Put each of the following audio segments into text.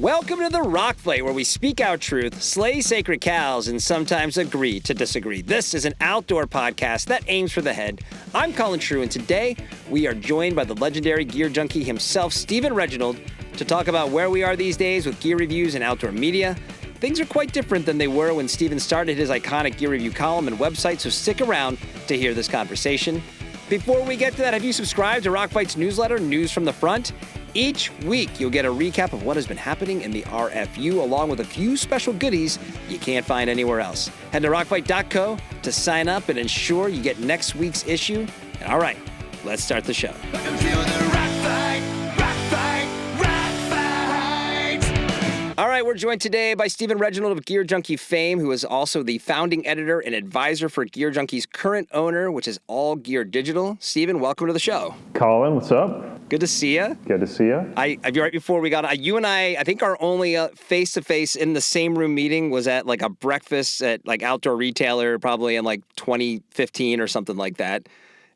Welcome to the Rock Fight, where we speak our truth, slay sacred cows, and sometimes agree to disagree. This is an outdoor podcast that aims for the head. I'm Colin, and today we are joined by the legendary gear junkie himself, Stephen Regenold, to talk about where we are these days with gear reviews and outdoor media. Things are quite different than they were when Stephen started his iconic gear review column and website, so stick around to hear this conversation. Before we get to that, have you subscribed to Rock Fight's newsletter, News from the Front? Each week, you'll get a recap of what has been happening in the RFU, along with a few special goodies you can't find anywhere else. Head to rockfight.co to sign up and ensure you get next week's issue. And all right, let's start the show. Welcome to the Rock Fight, Rock Fight, Rock Fight. All right, we're joined today by Stephen Regenold of GearJunkie fame, who is also the founding editor and advisor for GearJunkie's current owner, which is All Gear Digital. Stephen, welcome to the show. Colin, what's up? Good to see you. Good to see you. Right before we got on, you and I think our only face-to-face in the same room meeting was at like a breakfast at like outdoor retailer, probably in like 2015 or something like that.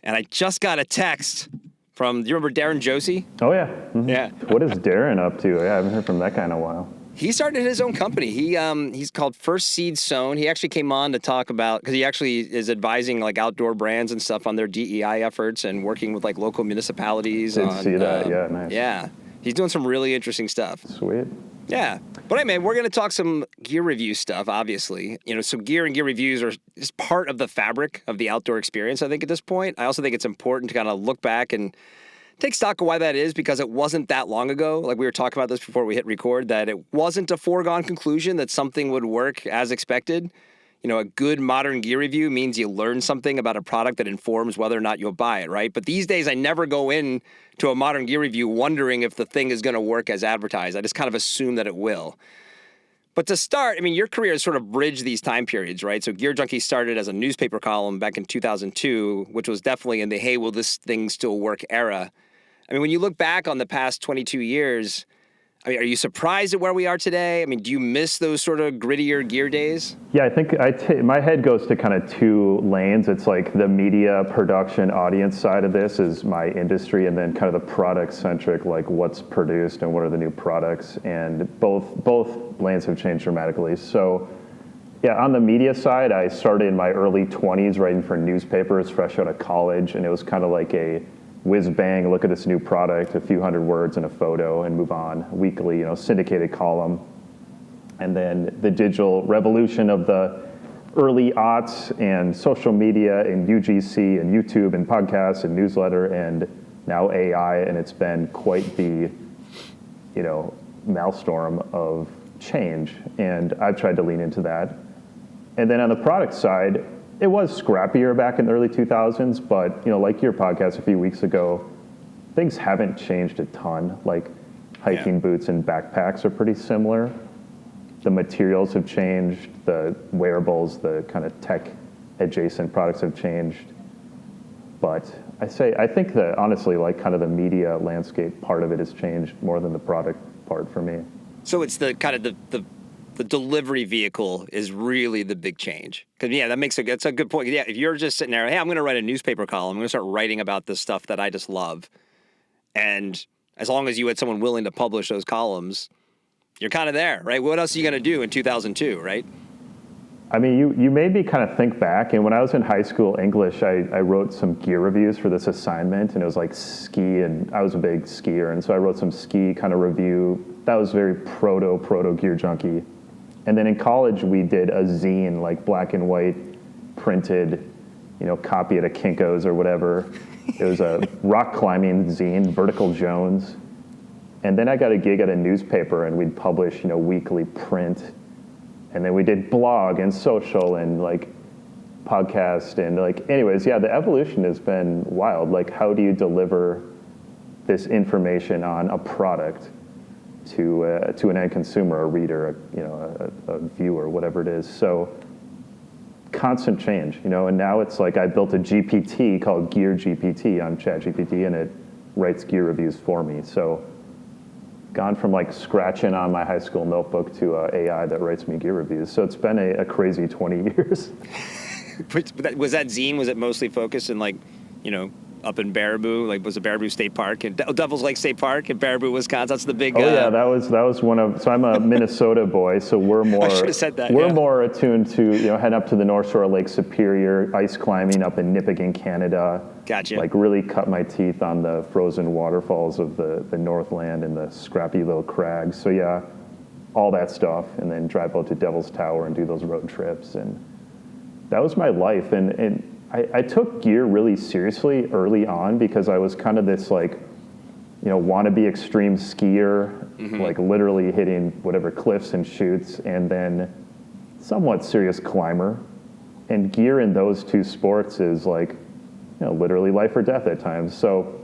And I just got a text from, do you remember Darren Josie? Oh, yeah. Mm-hmm. Yeah. What is Darren up to? I haven't heard from that guy in a while. He started his own company. He's called First Seed Sown. He actually came on to talk about, because he actually is advising like outdoor brands and stuff on their DEI efforts and working with like local municipalities. Did see that? Yeah, nice. Yeah, he's doing some really interesting stuff. Sweet. Yeah, but hey, man, we're going to talk some gear review stuff. Obviously, so gear and gear reviews are just part of the fabric of the outdoor experience. I think at this point, I also think it's important to kind of look back and take stock of why that is, because it wasn't that long ago, like we were talking about this before we hit record, that it wasn't a foregone conclusion that something would work as expected. A good modern gear review means you learn something about a product that informs whether or not you'll buy it, right? But these days, I never go in to a modern gear review wondering if the thing is going to work as advertised. I just kind of assume that it will. But to start, your career has sort of bridged these time periods, right? So GearJunkie started as a newspaper column back in 2002, which was definitely in the, hey, will this thing still work era. When you look back on the past 22 years, are you surprised at where we are today? Do you miss those sort of grittier gear days? Yeah, I think my head goes to kind of two lanes. It's like the media production audience side of this is my industry, and then kind of the product-centric, like what's produced and what are the new products. And both lanes have changed dramatically. So yeah, on the media side, I started in my early 20s writing for newspapers fresh out of college, and it was kind of like a whiz bang, look at this new product, a few hundred words and a photo and move on. Weekly, syndicated column. And then the digital revolution of the early aughts and social media and UGC and YouTube and podcasts and newsletter and now AI, and it's been quite the, maelstrom of change. And I've tried to lean into that. And then on the product side, it was scrappier back in the early 2000s, but like your podcast a few weeks ago, things haven't changed a ton. Like hiking boots and backpacks are pretty similar. The materials have changed, the wearables, the kind of tech adjacent products have changed. But I think that honestly, like kind of the media landscape part of it has changed more than the product part for me. So it's the kind of the delivery vehicle is really the big change. Because, that's a good point. Yeah, if you're just sitting there, hey, I'm going to write a newspaper column, I'm going to start writing about the stuff that I just love. And as long as you had someone willing to publish those columns, you're kind of there, right? What else are you going to do in 2002, right? You made me kind of think back. And when I was in high school English, I wrote some gear reviews for this assignment. And it was like ski, and I was a big skier. And so I wrote some ski kind of review. That was very proto GearJunkie. And then in college, we did a zine, like black and white, printed, copy at a Kinko's or whatever. It was a rock climbing zine, Vertical Jones. And then I got a gig at a newspaper, and we'd publish, weekly print. And then we did blog and social and like podcast and anyways, yeah, the evolution has been wild. Like, how do you deliver this information on a product to an end consumer, a reader, a viewer, whatever it is. So constant change, and now it's like I built a GPT called GearGPT on ChatGPT, and it writes gear reviews for me. So gone from like scratching on my high school notebook to AI that writes me gear reviews. So it's been a crazy 20 years. Was that zine, was it mostly focused in up in Baraboo, like was it Baraboo State Park and Devil's Lake State Park in Baraboo, Wisconsin. That's the big. Oh yeah, that was one of. So I'm a Minnesota boy, so we're more. I should have said that. We're more attuned to head up to the North Shore of Lake Superior, ice climbing up in Nippigan, Canada. Gotcha. Like really cut my teeth on the frozen waterfalls of the Northland and the scrappy little crags. So yeah, all that stuff, and then drive out to Devil's Tower and do those road trips, and that was my life. And I took gear really seriously early on because I was kind of this like, wannabe extreme skier, like literally hitting whatever cliffs and chutes, and then somewhat serious climber. And gear in those two sports is like, literally life or death at times. So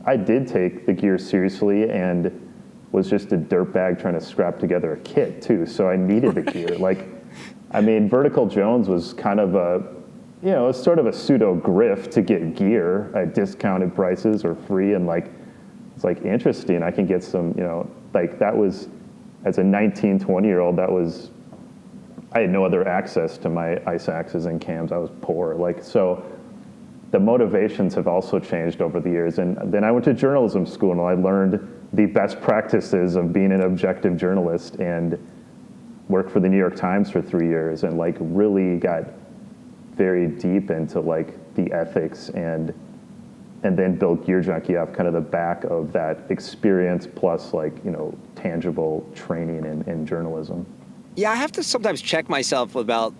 I did take the gear seriously and was just a dirtbag trying to scrap together a kit too. So I needed the gear. Vertical Jones was kind of it's sort of a pseudo grift to get gear at discounted prices or free, and it's like interesting. I can get some, that was, as a 19, 20-year-old, I had no other access to my ice axes and cams. I was poor. So the motivations have also changed over the years. And then I went to journalism school and I learned the best practices of being an objective journalist and worked for the New York Times for 3 years and really got very deep into the ethics and then built GearJunkie off kind of the back of that experience plus tangible training in journalism. Yeah, I have to sometimes check myself about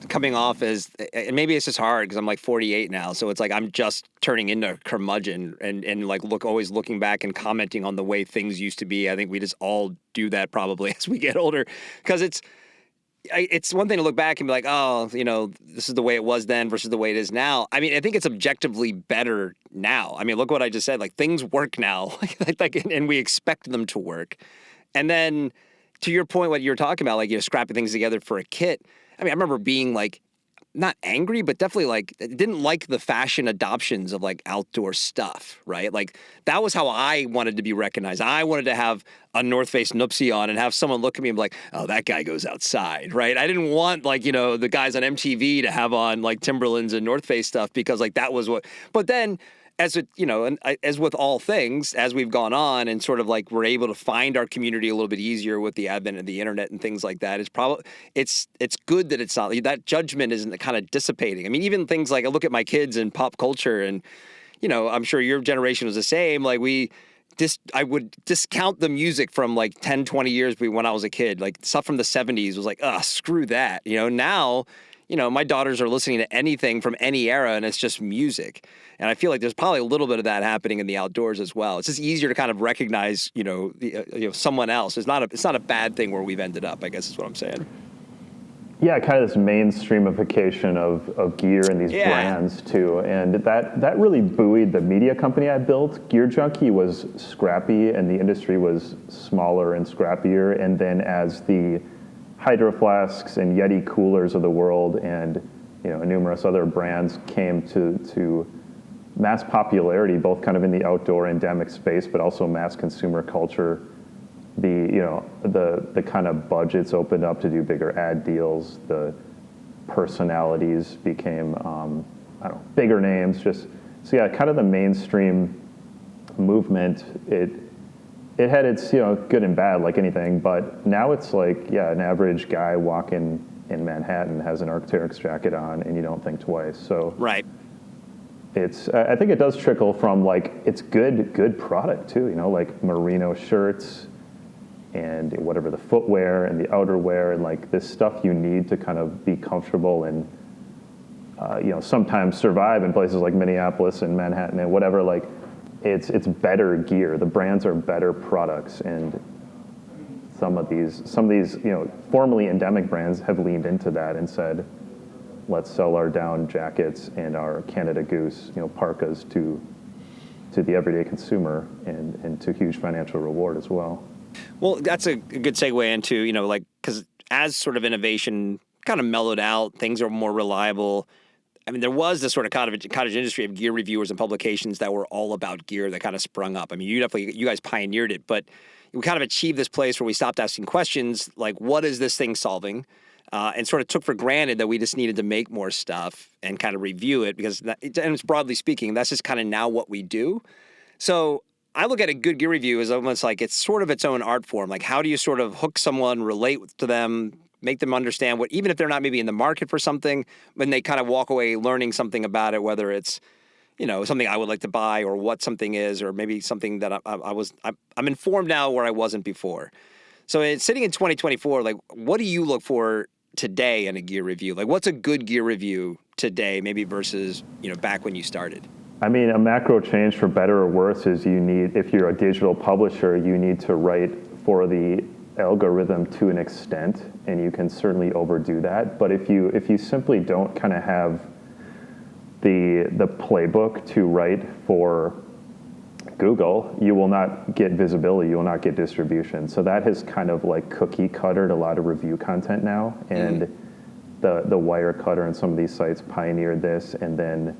coming off as, and maybe it's just hard because I'm 48 now, so it's I'm just turning into a curmudgeon and always looking back and commenting on the way things used to be. I think we just all do that probably as we get older, because it's one thing to look back and be like, oh, this is the way it was then versus the way it is now. I think it's objectively better now. Look what I just said. Things work now, and we expect them to work. And then to your point, what you were talking about, scrapping things together for a kit. I remember being not angry, but definitely didn't like the fashion adoptions of outdoor stuff, right? That was how I wanted to be recognized. I wanted to have a North Face Nuptse on and have someone look at me and be like, oh, that guy goes outside, right? I didn't want the guys on MTV to have on Timberlands and North Face stuff because that was what, but then as with all things, as we've gone on and sort of we're able to find our community a little bit easier with the advent of the internet and things like that, it's good that it's not, that judgment isn't kind of dissipating. Even things I look at my kids in pop culture and, I'm sure your generation was the same. I would discount the music from 10, 20 years when I was a kid. Stuff from the 70s was screw that. Now, my daughters are listening to anything from any era and it's just music. And I feel there's probably a little bit of that happening in the outdoors as well. It's just easier to kind of recognize, someone else. It's not a bad thing where we've ended up, I guess is what I'm saying. Yeah, kind of this mainstreamification of gear and these brands too. And that really buoyed the media company I built. GearJunkie was scrappy and the industry was smaller and scrappier. And then as the Hydro Flasks and Yeti coolers of the world and numerous other brands came to mass popularity, both kind of in the outdoor endemic space, but also mass consumer culture, the kind of budgets opened up to do bigger ad deals, the personalities became bigger names, kind of the mainstream movement. It had its good and bad like anything, but now it's an average guy walking in Manhattan has an Arc'teryx jacket on and you don't think twice. So right. I think it does trickle from it's good product too, merino shirts and whatever the footwear and the outerwear and this stuff you need to kind of be comfortable and sometimes survive in places like Minneapolis and Manhattan and whatever. It's better gear. The brands are better products, and some of these formerly endemic brands have leaned into that and said, let's sell our down jackets and our Canada Goose, parkas to the everyday consumer and to huge financial reward as well. Well, that's a good segue into, because as sort of innovation kind of mellowed out, things are more reliable. There was this sort of cottage industry of gear reviewers and publications that were all about gear that kind of sprung up. You guys pioneered it, but we kind of achieved this place where we stopped asking questions like, what is this thing solving? and sort of took for granted that we just needed to make more stuff and kind of review it because, and it's broadly speaking, that's just kind of now what we do. So I look at a good gear review as almost like it's sort of its own art form. Like, how do you sort of hook someone, relate to them, make them understand what, even if they're not maybe in the market for something, when they kind of walk away learning something about it, whether it's, something I would like to buy or what something is, or maybe something that I'm informed now where I wasn't before. So it's sitting in 2024, like, what do you look for today in a gear review? Like, what's a good gear review today, maybe versus, back when you started? I mean, a macro change, for better or worse, is if you're a digital publisher, you need to write for the algorithm to an extent, and you can certainly overdo that. But if you simply don't kind of have the playbook to write for Google, you will not get visibility, you will not get distribution. So that has kind of like cookie cuttered a lot of review content now, and the wire cutter and some of these sites pioneered this, and then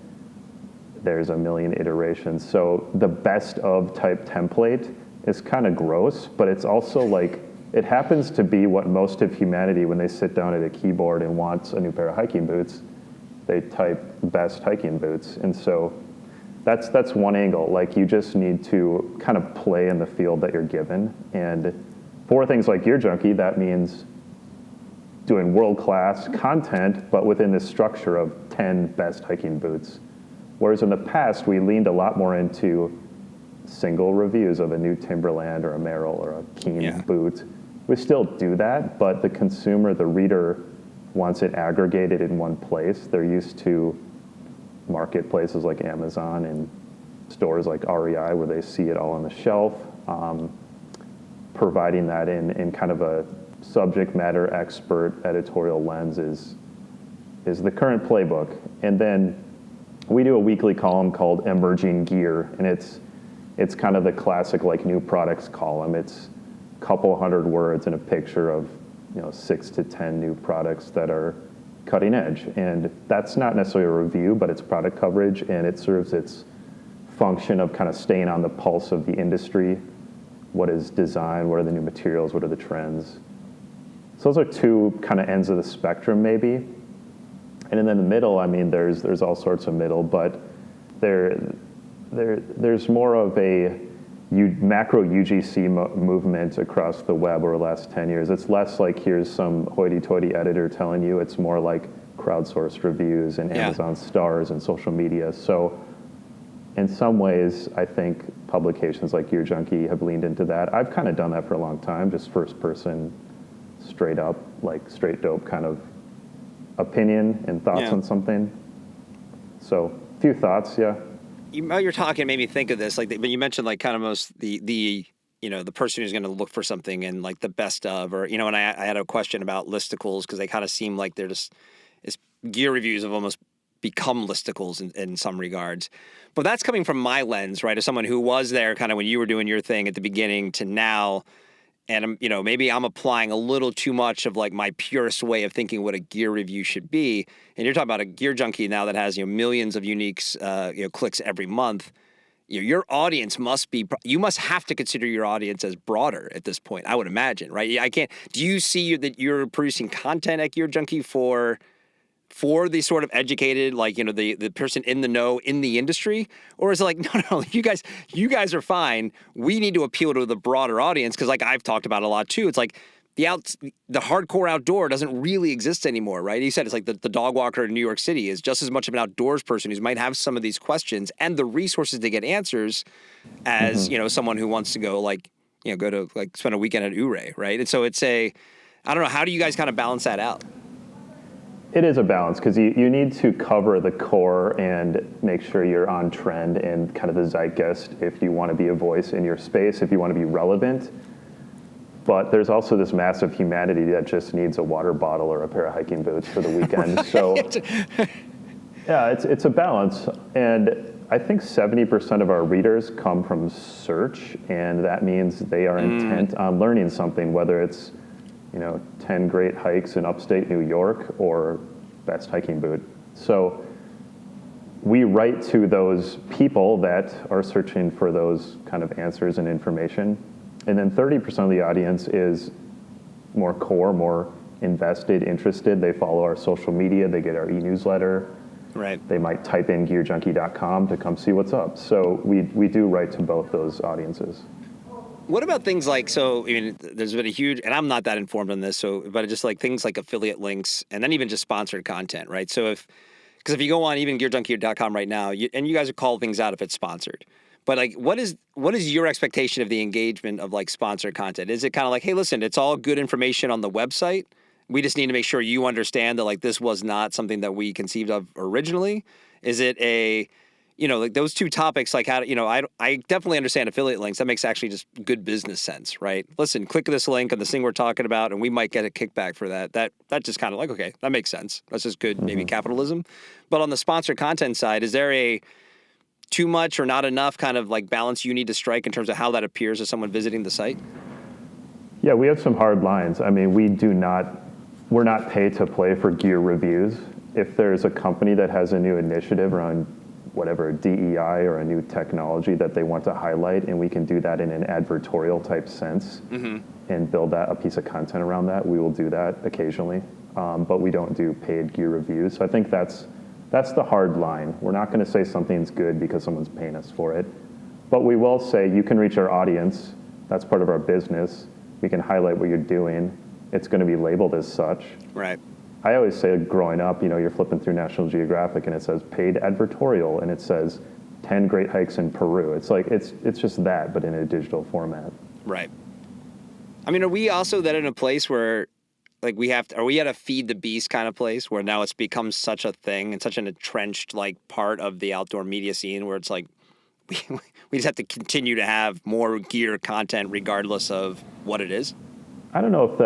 there's a million iterations. So the best of type template is kind of gross, but it's also like, it happens to be what most of humanity, when they sit down at a keyboard and wants a new pair of hiking boots, they type best hiking boots. And so that's one angle. Like, you just need to kind of play in the field that you're given. And for things like GearJunkie, that means doing world-class content, but within this structure of 10 best hiking boots. Whereas in the past, we leaned a lot more into single reviews of a new Timberland or a Merrell or a Keen boot. We still do that, but the consumer, the reader, wants it aggregated in one place. They're used to marketplaces like Amazon and stores like REI where they see it all on the shelf. Providing that in kind of a subject matter expert editorial lens is the current playbook. And then we do a weekly column called Emerging Gear, and it's kind of the classic like new products column. It's a couple hundred words and a picture of 6 to 10 new products that are cutting edge. And that's not necessarily a review, but it's product coverage, and it serves its function of kind of staying on the pulse of the industry. What is design? What are the new materials? What are the trends? So those are two kind of ends of the spectrum, maybe. And then in the middle, I mean, there's all sorts of middle, but there's more of a macro UGC movement across the web over the last 10 years. It's less like here's some hoity-toity editor telling you. It's more like crowdsourced reviews and Amazon stars and social media. So in some ways, I think publications like GearJunkie have leaned into that. I've kind of done that for a long time, just first person, straight up, like straight dope kind of opinion and thoughts on something. So a few thoughts, While you're talking, it made me think of this. Like, when you mentioned like kind of most the person who's going to look for something and like the best of, or and I had a question about listicles because they kind of seem like they're just gear reviews have almost become listicles in some regards. But that's coming from my lens, right? As someone who was there kind of when you were doing your thing at the beginning to now. And, maybe I'm applying a little too much of like my purest way of thinking what a gear review should be. And you're talking about a GearJunkie now that has, millions of uniques, clicks every month. Your audience you must have to consider your audience as broader at this point, I would imagine, right? Do you see that you're producing content at GearJunkie for the sort of educated, like, the person in the know in the industry? Or is it like, no, you guys are fine. We need to appeal to the broader audience because, like I've talked about a lot too, it's like the hardcore outdoor doesn't really exist anymore, right? You said it's like the dog walker in New York City is just as much of an outdoors person who might have some of these questions and the resources to get answers as, someone who wants to go go to like spend a weekend at Ouray, right? And so I don't know, how do you guys kind of balance that out? It is a balance because you need to cover the core and make sure you're on trend and kind of the zeitgeist if you want to be a voice in your space, if you want to be relevant. But there's also this massive humanity that just needs a water bottle or a pair of hiking boots for the weekend. Right. So yeah, it's a balance. And I think 70% of our readers come from search, and that means they are intent on learning something, whether it's 10 great hikes in upstate New York or best hiking boot. So we write to those people that are searching for those kind of answers and information. And then 30% of the audience is more core, more invested, interested, they follow our social media, they get our e-newsletter. Right. They might type in GearJunkie.com to come see what's up. So we do write to both those audiences. What about things like, so, I mean, there's been a huge, and I'm not that informed on this, so, but just like things like affiliate links and then even just sponsored content, right? So because if you go on even GearJunkie.com right now, and you guys would call things out if it's sponsored, but like, what is your expectation of the engagement of like sponsored content? Is it kind of like, hey, listen, it's all good information on the website. We just need to make sure you understand that like this was not something that we conceived of originally. Is it like those two topics, like how to, I definitely understand affiliate links. That makes actually just good business sense, right? Listen, click this link on this thing we're talking about, and we might get a kickback for that. That just kind of like, okay, that makes sense. That's just good, maybe capitalism. But on the sponsored content side, is there a too much or not enough kind of like balance you need to strike in terms of how that appears to someone visiting the site? Yeah, we have some hard lines. I mean, we're not paid to play for gear reviews. If there's a company that has a new initiative around whatever DEI or a new technology that they want to highlight, and we can do that in an advertorial type sense and build a piece of content around that, we will do that occasionally. But we don't do paid gear reviews. So I think that's the hard line. We're not going to say something's good because someone's paying us for it. But we will say you can reach our audience. That's part of our business. We can highlight what you're doing. It's going to be labeled as such. Right. I always say growing up, you're flipping through National Geographic and it says paid advertorial and it says 10 great hikes in Peru. It's like, it's just that, but in a digital format. Right. I mean, are we also then in a place where like are we at a feed the beast kind of place where now it's become such a thing and such an entrenched like part of the outdoor media scene where it's like, we just have to continue to have more gear content regardless of what it is? I don't know if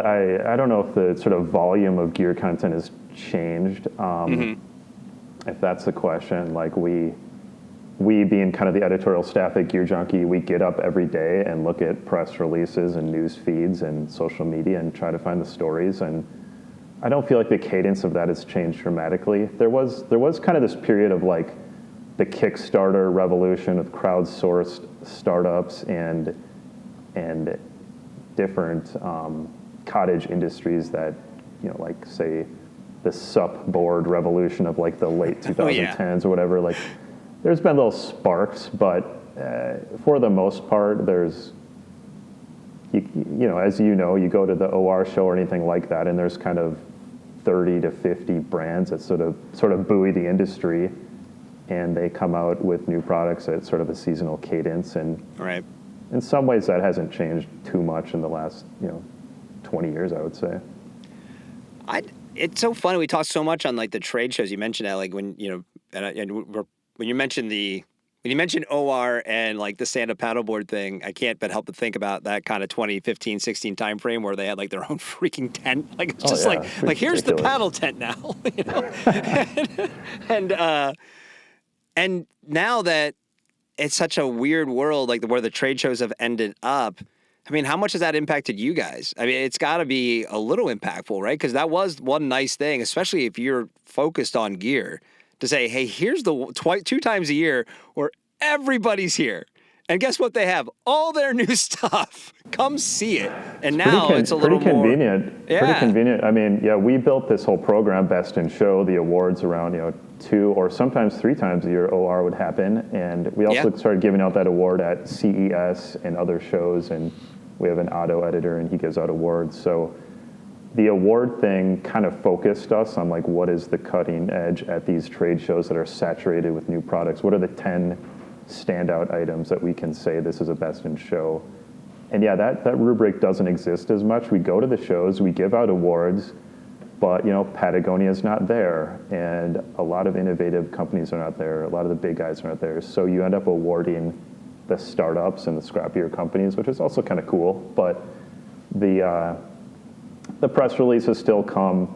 the sort of volume of gear content has changed. If that's the question, like we being kind of the editorial staff at GearJunkie, we get up every day and look at press releases and news feeds and social media and try to find the stories. And I don't feel like the cadence of that has changed dramatically. There was kind of this period of like the Kickstarter revolution of crowdsourced startups and different cottage industries that, like say the SUP board revolution of like the late 2010s or whatever. Like there's been little sparks, but for the most part, there's, as you go to the OR show or anything like that, and there's kind of 30 to 50 brands that sort of buoy the industry, and they come out with new products at sort of a seasonal cadence. And right. In some ways, that hasn't changed too much in the last, 20 years, I would say. It's so funny. We talked so much on like the trade shows. You mentioned that, like when when you mentioned OR and like the stand-up paddleboard thing, I can't but help but think about that kind of 2015, 16 time frame where they had like their own freaking tent. Like it's just like here's the paddle tent now, and now that it's such a weird world, like where the trade shows have ended up. I mean, how much has that impacted you guys? I mean, it's got to be a little impactful, right? Because that was one nice thing, especially if you're focused on gear, to say, hey, here's the 2 times a year where everybody's here. And guess what they have? All their new stuff. Come see it. And now it's a little pretty convenient. Yeah. Pretty convenient. I mean, yeah, we built this whole program, Best in Show, the awards around, 2 or sometimes 3 times a year OR would happen. And we also started giving out that award at CES and other shows. And we have an auto editor and he gives out awards. So the award thing kind of focused us on like, what is the cutting edge at these trade shows that are saturated with new products? What are the 10 standout items that we can say this is a Best in Show? And yeah, that rubric doesn't exist as much. We go to the shows, we give out awards, but Patagonia's not there, and a lot of innovative companies are not there. A lot of the big guys are not there. So you end up awarding the startups and the scrappier companies, which is also kind of cool. But the press releases still come.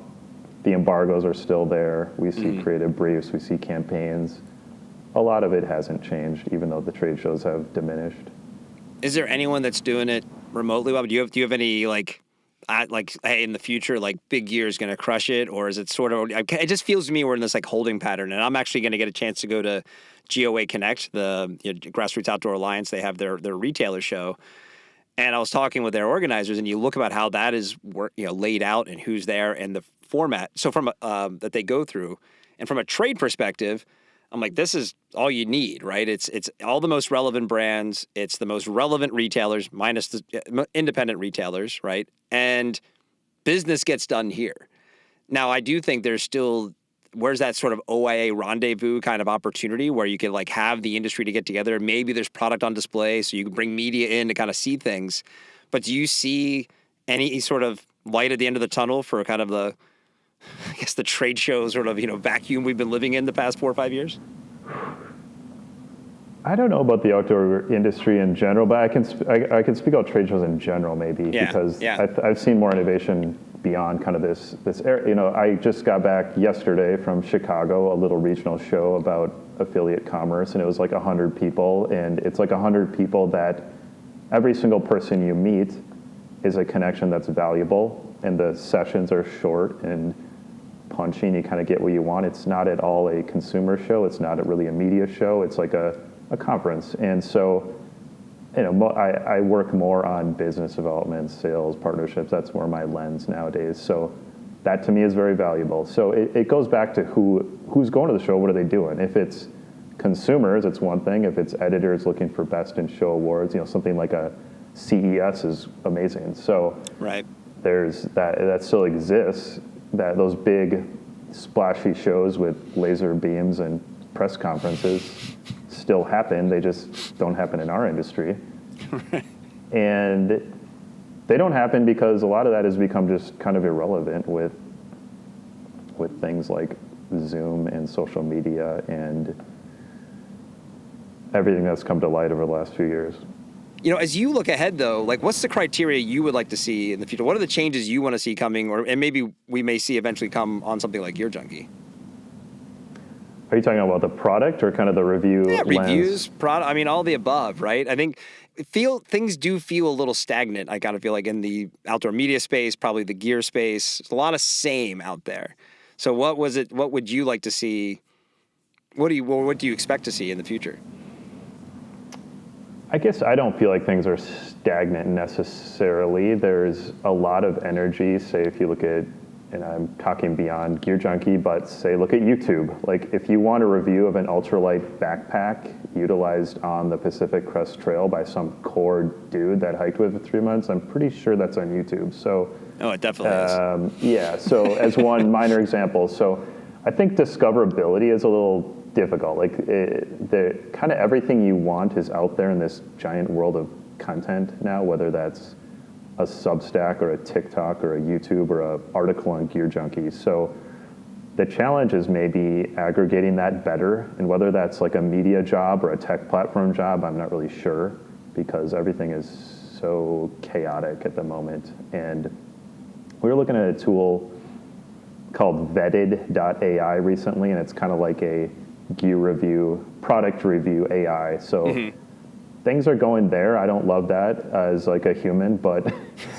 The embargoes are still there. We see creative briefs. We see campaigns. A lot of it hasn't changed, even though the trade shows have diminished. Is there anyone that's doing it remotely? Bob? Do you have any hey, in the future, like Big Gear is going to crush it, or is it sort of? It just feels to me we're in this like holding pattern, and I'm actually going to get a chance to go to GOA Connect, the Grassroots Outdoor Alliance. They have their retailer show, And I was talking with their organizers, and you look about how that is laid out and who's there and the format. So from that they go through, and from a trade perspective, I'm like, this is all you need, right? It's all the most relevant brands. It's the most relevant retailers, minus the independent retailers, right? And business gets done here. Now, I do think there's still, where's that sort of OIA rendezvous kind of opportunity where you can like have the industry to get together. Maybe there's product on display so you can bring media in to kind of see things. But do you see any sort of light at the end of the tunnel for kind of the, I guess, the trade show sort of, vacuum we've been living in the past 4 or 5 years? I don't know about the outdoor industry in general, but I can speak about trade shows in general maybe because I've seen more innovation beyond kind of this area. I just got back yesterday from Chicago, a little regional show about affiliate commerce, and it was like 100 people, and it's like 100 people that every single person you meet is a connection that's valuable, and the sessions are short and punchy, and you kind of get what you want. It's not at all a consumer show. It's not really a media show. It's like a conference. And so, I work more on business development, sales, partnerships. That's more my lens nowadays. So that to me is very valuable. So it goes back to who's going to the show, what are they doing? If it's consumers, it's one thing. If it's editors looking for best in show awards, something like a CES is amazing. So right. There's that still exists, that those big splashy shows with laser beams and press conferences still happen. They just don't happen in our industry. And they don't happen because a lot of that has become just kind of irrelevant with things like Zoom and social media and everything that's come to light over the last few years. As you look ahead, though, like what's the criteria you would like to see in the future? What are the changes you want to see coming, and maybe we may see eventually come on something like GearJunkie? Are you talking about the product or kind of the review lens? Reviews, product. I mean, all the above, right? I think things do feel a little stagnant. I kind of feel like in the outdoor media space, probably the gear space, there's a lot of same out there. So what would you like to see? What do you expect to see in the future? I guess I don't feel like things are stagnant necessarily. There's a lot of energy. Say if you look at, and I'm talking beyond GearJunkie, but say look at YouTube. Like if you want a review of an ultralight backpack utilized on the Pacific Crest Trail by some core dude that hiked with it for 3 months, I'm pretty sure that's on YouTube. So it definitely is. Yeah. So as one minor example, so I think discoverability is a little difficult. Like the kind of everything you want is out there in this giant world of content now, whether that's a Substack or a TikTok or a YouTube or an article on GearJunkie. So the challenge is maybe aggregating that better, and whether that's like a media job or a tech platform job, I'm not really sure, because everything is so chaotic at the moment. And we were looking at a tool called vetted.ai recently, and it's kind of like a gear review, product review AI. So things are going there. I don't love that as like a human, but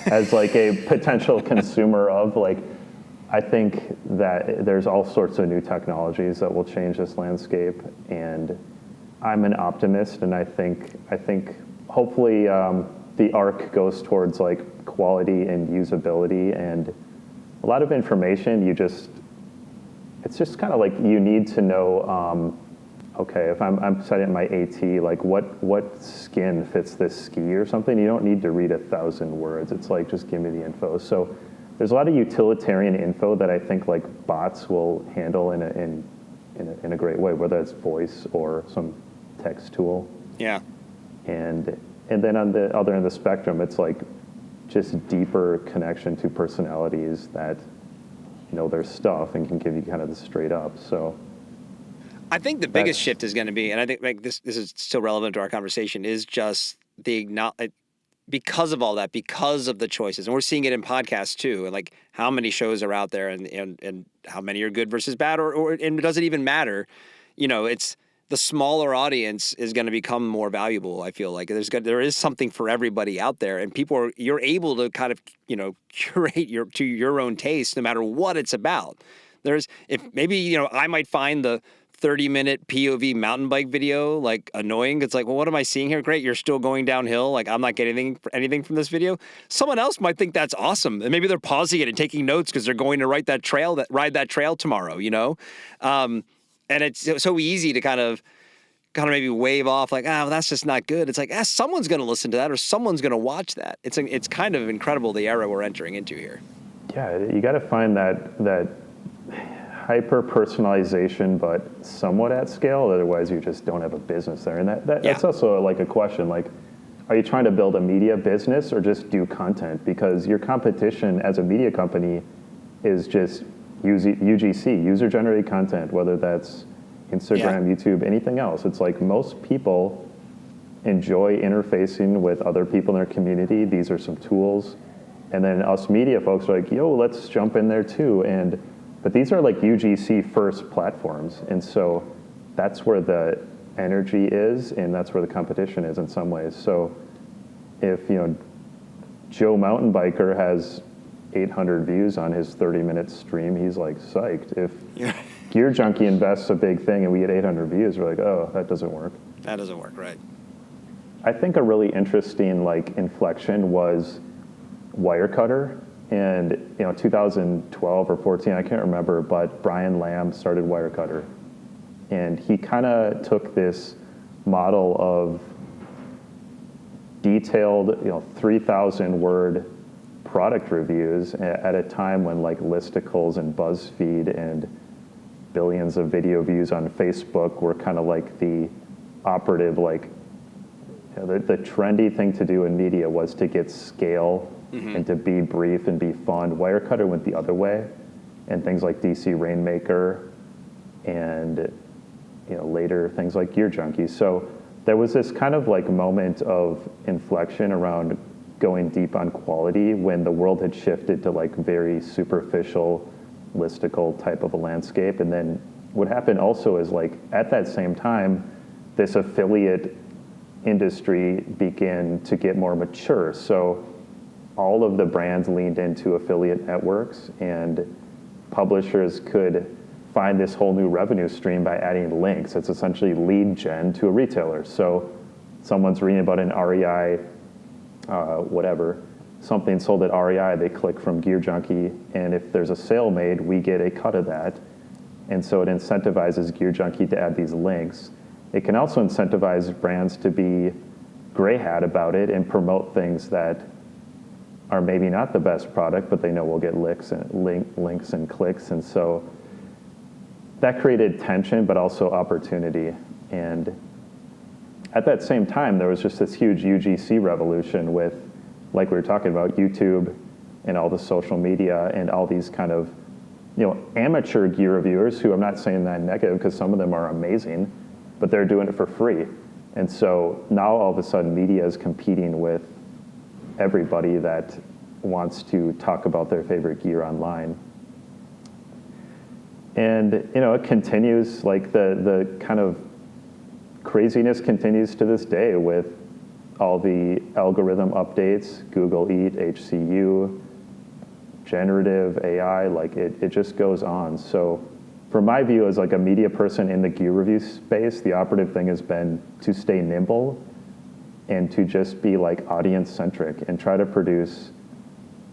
as like a potential consumer of, like, I think that there's all sorts of new technologies that will change this landscape, and I'm an optimist, and I think hopefully the arc goes towards like quality and usability, and a lot of information it's just kind of like you need to know, okay, if I'm setting my AT, like what skin fits this ski or something, you don't need to read 1,000 words. It's like, just give me the info. So there's a lot of utilitarian info that I think like bots will handle in a great way, whether it's voice or some text tool. Yeah. And then on the other end of the spectrum, it's like just deeper connection to personalities that know their stuff and can give you kind of the straight up. So I think the biggest shift is going to be, and I think like this is still relevant to our conversation, is just because of all that, because of the choices, and we're seeing it in podcasts too, and like how many shows are out there, and how many are good versus bad, or and does it even matter? It's the smaller audience is going to become more valuable. I feel like there is something for everybody out there, and you're able to kind of curate to your own taste, no matter what it's about. If maybe I might find the 30-minute POV mountain bike video like annoying. It's like, well, what am I seeing here? Great, you're still going downhill. Like, I'm not getting anything from this video. Someone else might think that's awesome, and maybe they're pausing it and taking notes because they're going to ride that trail tomorrow. And it's so easy to kind of maybe wave off like, well, that's just not good. It's like, someone's going to listen to that or someone's going to watch that. It's kind of incredible the era we're entering into here. Yeah, you got to find that hyper personalization, but somewhat at scale. Otherwise, you just don't have a business there. And that's also like a question. Like, are you trying to build a media business or just do content? Because your competition as a media company is just UGC, user-generated content, whether that's Instagram, YouTube, anything else. It's like most people enjoy interfacing with other people in their community. These are some tools. And then us media folks are like, yo, let's jump in there too. But these are like UGC first platforms. And so that's where the energy is, and that's where the competition is in some ways. So if, Joe Mountain Biker has 800 views on his 30-minute stream, he's like psyched. If GearJunkie invests a big thing and we get 800 views, we're like, oh, that doesn't work. That doesn't work, right. I think a really interesting inflection was Wirecutter. And 2012 or 14, I can't remember, but Brian Lamb started Wirecutter. And he kind of took this model of detailed, 3,000 word product reviews at a time when listicles and BuzzFeed and billions of video views on Facebook were kind of like the operative, the trendy thing to do in media was to get scale and to be brief and be fun. Wirecutter went the other way, and things like DC Rainmaker and later things like GearJunkie. So there was this kind of moment of inflection around going deep on quality when the world had shifted to very superficial listicle type of a landscape. And then what happened also is at that same time, this affiliate industry began to get more mature. So all of the brands leaned into affiliate networks, and publishers could find this whole new revenue stream by adding links. It's essentially lead gen to a retailer. So someone's reading about an REI, something sold at REI, they click from GearJunkie, and if there's a sale made, we get a cut of that. And so it incentivizes GearJunkie to add these links. It can also incentivize brands to be gray hat about it and promote things that are maybe not the best product, but they know will get links and clicks. And so that created tension, but also opportunity. And at that same time, there was just this huge UGC revolution with, like we were talking about, YouTube and all the social media and all these kind of, amateur gear reviewers who, I'm not saying that negative because some of them are amazing, but they're doing it for free. And so now all of a sudden media is competing with everybody that wants to talk about their favorite gear online. And, it continues, the kind of craziness continues to this day with all the algorithm updates, Google Eat, HCU, generative AI, it just goes on. So from my view as a media person in the gear review space, the operative thing has been to stay nimble and to just be audience centric and try to produce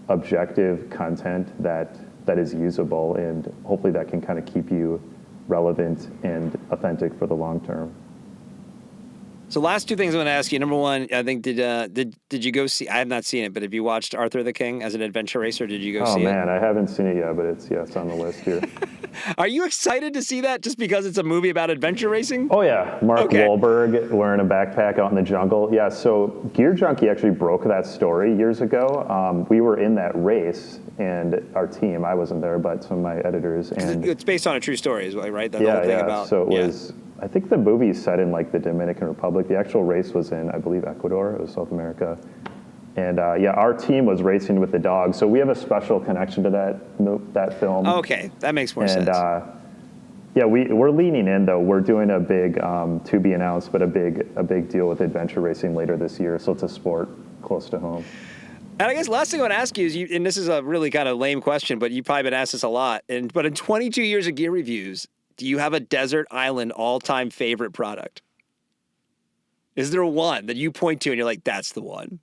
objective content that is usable, and hopefully that can kind of keep you relevant and authentic for the long term. So last two things I'm going to ask you. Number one, I think did you go see? I have not seen it, but have you watched Arthur the King as an adventure racer? Did you go see it? Oh man, I haven't seen it yet, but it's on the list here. Are you excited to see that just because it's a movie about adventure racing? Oh yeah, Mark Wahlberg wearing a backpack out in the jungle. Yeah, so GearJunkie actually broke that story years ago. We were in that race, and our team, I wasn't there, but some of my editors. And it's based on a true story, right? The whole thing about. So it was. I think the movie is set in the Dominican Republic. The actual race was in, I believe, Ecuador. It was South America. And our team was racing with the dog. So we have a special connection to that film. Oh, okay, that makes more sense. We're leaning in though. We're doing a big, to be announced, but a big deal with adventure racing later this year. So it's a sport close to home. And I guess last thing I want to ask you is, and this is a really kind of lame question, but you've probably been asked this a lot. But in 22 years of gear reviews, Do you have a desert island all-time favorite product? Is there one that you point to and you're like, that's the one?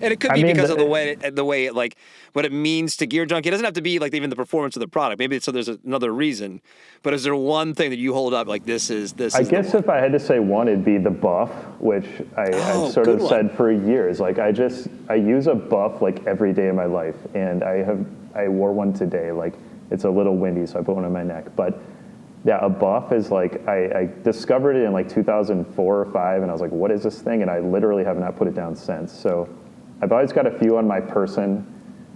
And it could be because of the way it, like, what it means to GearJunkie. It doesn't have to be like even the performance of the product. Maybe it's, so there's another reason. But is there one thing that you hold up like this is? I guess if I had to say one, it'd be the buff, which I've sort of said for years. Like I use a buff like every day of my life, and I wore one today. Like it's a little windy, so I put one on my neck. But yeah, a buff is like, I discovered it in like 2004 or 5, and I was like, what is this thing? And I literally have not put it down since. So I've always got a few on my person.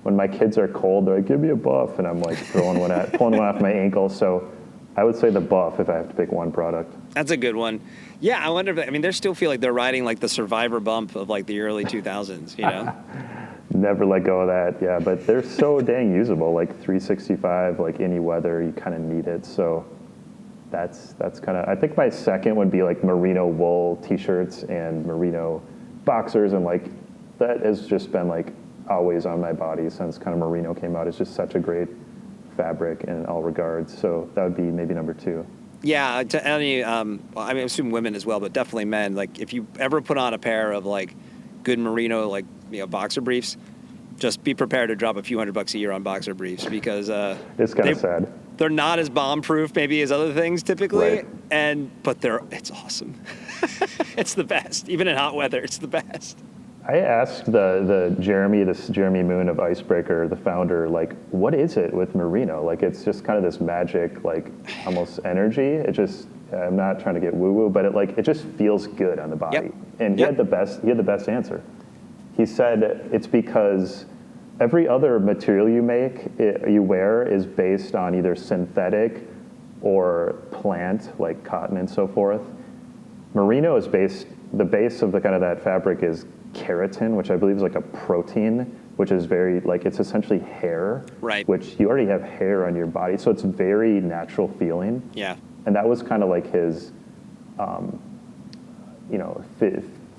When my kids are cold, they're like, give me a buff. And I'm like pulling one off my ankle. So I would say the buff if I have to pick one product. That's a good one. Yeah, I wonder if, they still feel like they're riding like the survivor bump of like the early 2000s, you know? Never let go of that, yeah. But they're so dang usable, like 365, like any weather, you kind of need it. So that's kind of, I think my second would be like merino wool t-shirts and merino boxers, and like that has just been like always on my body since kind of merino came out. It's just such a great fabric in all regards. So that would be maybe number 2. Yeah, to any, I assume women as well, but definitely men. Like if you ever put on a pair of like good merino, like boxer briefs, just be prepared to drop a few $100 a year on boxer briefs because it's kind of sad. They're not as bomb-proof maybe as other things typically, right. But it's awesome. It's the best. Even in hot weather, it's the best. I asked this Jeremy Moon of Icebreaker, the founder, like, what is it with merino? Like, it's just kind of this magic, like, almost energy. It just, I'm not trying to get woo-woo, but it just feels good on the body. Yep. And he had the best answer. He said it's because every other material you wear is based on either synthetic or plant, like cotton and so forth. Merino is the base of the kind of that fabric is keratin, which I believe is like a protein, which is very, like, it's essentially hair, right? Which you already have hair on your body, so it's very natural feeling. Yeah. And that was kind of like his,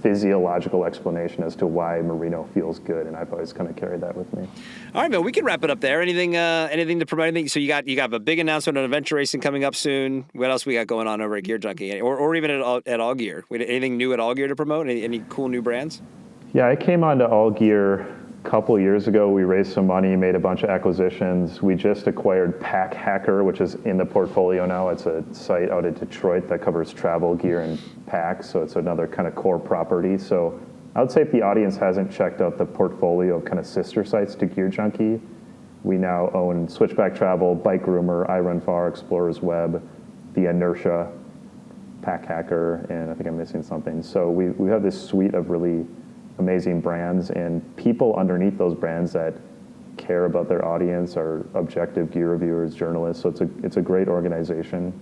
physiological explanation as to why merino feels good, and I've always kind of carried that with me. All right, man, we can wrap it up there. Anything to promote? Anything? So you got a big announcement on adventure racing coming up soon. What else we got going on over at GearJunkie, or even at All Gear? Anything new at All Gear to promote? Any cool new brands? Yeah, I came on to All Gear a couple years ago. We raised some money, made a bunch of acquisitions. We just acquired Pack Hacker, which is in the portfolio now. It's a site out in Detroit that covers travel gear and packs, so it's another kind of core property. So I would say if the audience hasn't checked out the portfolio of kind of sister sites to GearJunkie, we now own Switchback Travel, Bike Groomer, iRun Far, Explorer's Web, The Inertia, Pack Hacker, and I think I'm missing something. So we have this suite of really amazing brands and people underneath those brands that care about their audience, are objective gear reviewers, journalists. So it's a great organization.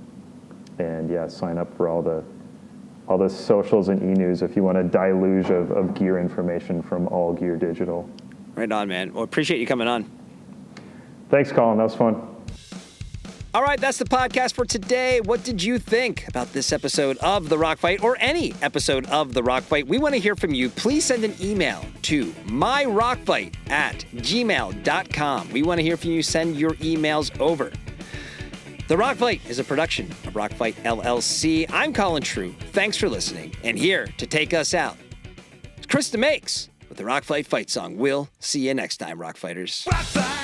And yeah, sign up for all the socials and e-news if you want a deluge of gear information from All Gear Digital. Right on, man. Well, appreciate you coming on. Thanks, Colin. That was fun. All right, that's the podcast for today. What did you think about this episode of The Rock Fight, or any episode of The Rock Fight? We want to hear from you. Please send an email to myrockfight@gmail.com. We want to hear from you. Send your emails over. The Rock Fight is a production of Rock Fight LLC. I'm Colin True. Thanks for listening. And here to take us out, it's Krista Makes with the Rock Fight Fight Song. We'll see you next time, Rock Fighters. Rock Fight!